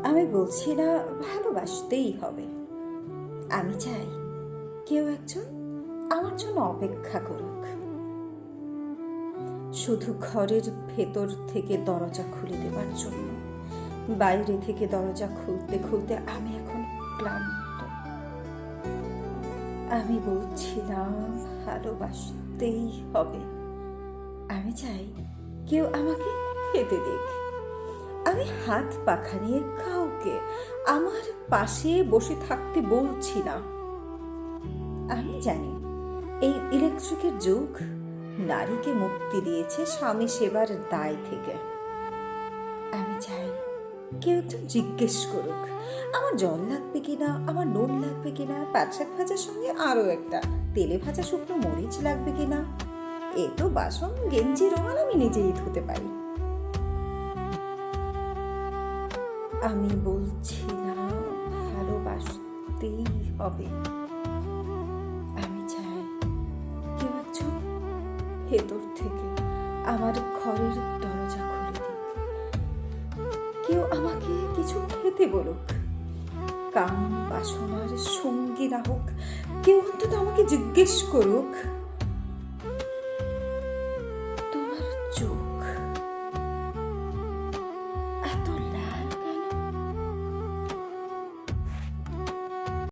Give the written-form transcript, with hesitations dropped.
আমি বলছি না ভালোবাসতেই হবে। আমি চাই কেউ একজন আমার জন্য অপেক্ষা করুক, শুধু ঘরের ভেতর থেকে দরজা খুলে দেবার জন্য। বাইরে থেকে দরজা খুলতে খুলতে আমি এখন ক্লান্ত। আমি বলছিলাম ভালোবাসতেই হবে। আমি চাই কেউ আমাকে খেতে দিক। আমি হাত পাখা নিয়ে কাউকে আমার পাশে বসে থাকতে বলছি না। আমি জানি এই ইলেকট্রিকের যুগ নারীকে মুক্তি দিয়েছে স্বামী সেবার দায় থেকে। আমি চাই কেউ একটু জিজ্ঞেস করুক আমার জল লাগবে কিনা, আমার নুন লাগবে কিনা, পাঁচশাক ভাজার সঙ্গে আরও একটা তেলে ভাজা শুকনো মরিচ লাগবে কিনা। এ তো বাসন গেঞ্জি রোমাল আমি নিজেই ধুতে পারি। আমি বলছি না ভালোবাসতেই হবে। আমি চাই কেউ একজন ভেতর থেকে আমার ঘরের দরজা খুলে দিক। কেউ আমাকে কিছু খেতে বলুক, কাম বাসনার সঙ্গী না হোক, কেউ অন্তত আমাকে জিজ্ঞেস করুক তোমার চোখ